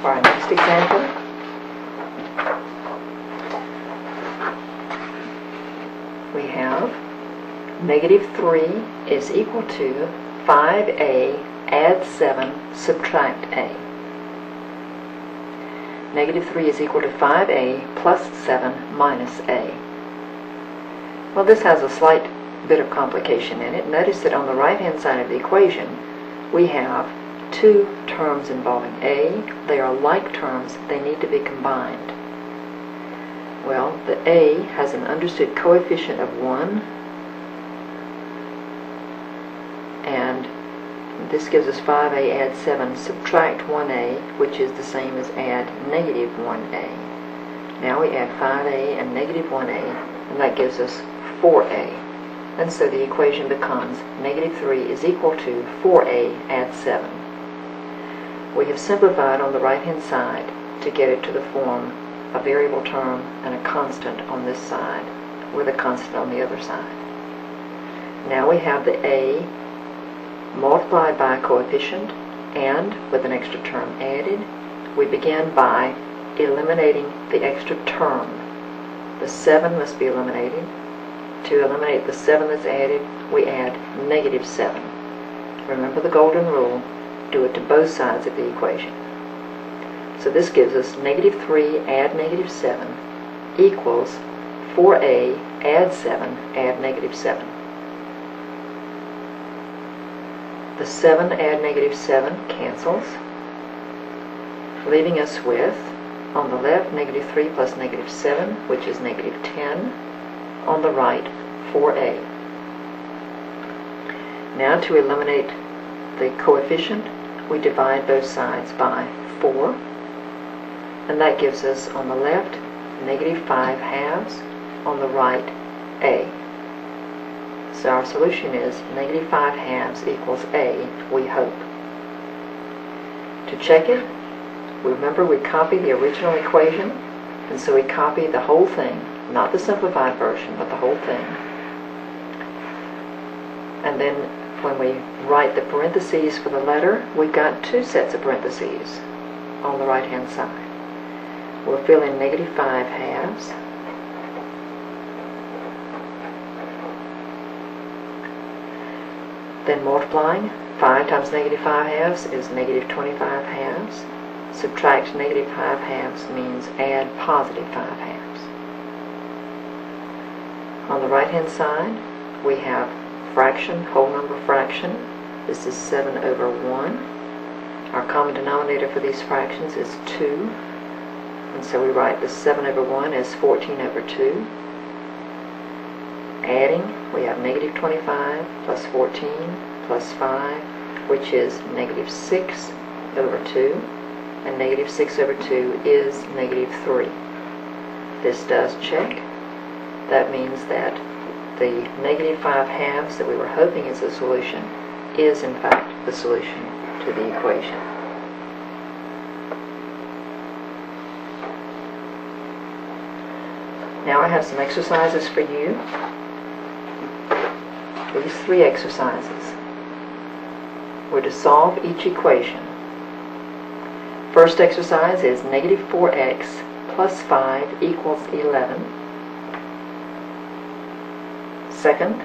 for our next example. We have -3 is equal to 5a add 7 subtract a. -3 is equal to 5a plus 7 minus a. Well, this has a slight bit of complication in it. Notice that on the right-hand side of the equation, we have two terms involving a. They are like terms. They need to be combined. Well, the a has an understood coefficient of 1, and this gives us 5a add 7 subtract 1a, which is the same as add -1a. Now we add 5a and -1a, and that gives us 4a. And so the equation becomes -3 is equal to 4a add 7. We have simplified on the right-hand side to get it to the form a variable term and a constant on this side, with a constant on the other side. Now we have the a multiplied by a coefficient, and with an extra term added, we begin by eliminating the extra term. The 7 must be eliminated. To eliminate the 7 that's added, we add -7. Remember the golden rule, do it to both sides of the equation. So this gives us -3 add -7 equals 4a add 7 add -7. The 7 add -7 cancels, leaving us with, on the left, -3 plus -7, which is -10. On the right, 4a. Now to eliminate the coefficient, we divide both sides by 4, and that gives us on the left -5/2, on the right a. So our solution is -5/2 equals a, we hope. To check it, remember we copied the original equation, and so we copy the whole thing, not the simplified version, but the whole thing. And then when we write the parentheses for the letter, we've got two sets of parentheses on the right-hand side. We'll fill in -5/2. Then multiplying, 5 times -5/2 is -25/2. Subtract -5/2 means add +5/2. On the right-hand side, we have fraction, whole number fraction. This is 7/1. Our common denominator for these fractions is 2. And so we write the 7/1 as 14/2. Adding, we have -25 plus 14 plus 5, which is -6/2. And -6/2 is -3. This does check. That means that the -5/2 that we were hoping is the solution is in fact the solution to the equation. Now I have some exercises for you. These 3 exercises were to solve each equation. First exercise is -4x plus 5 equals 11. Second,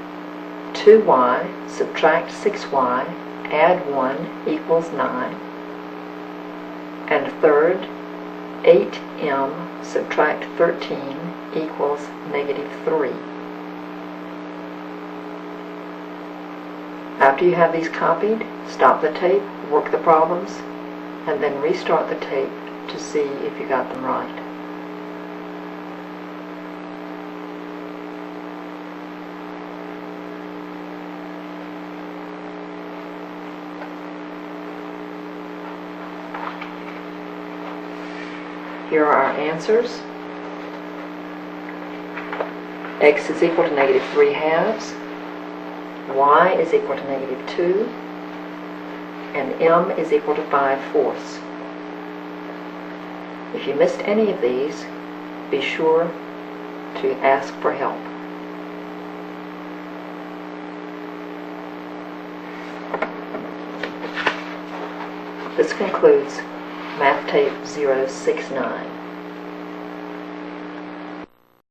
2y subtract 6y add 1 equals 9. And third, 8m subtract 13 equals -3. After you have these copied, stop the tape, work the problems, and then restart the tape to see if you got them right. Here are our answers. X is equal to -3/2. Y is equal to -2. And M is equal to 5/4. If you missed any of these, be sure to ask for help. This concludes Math tape 069.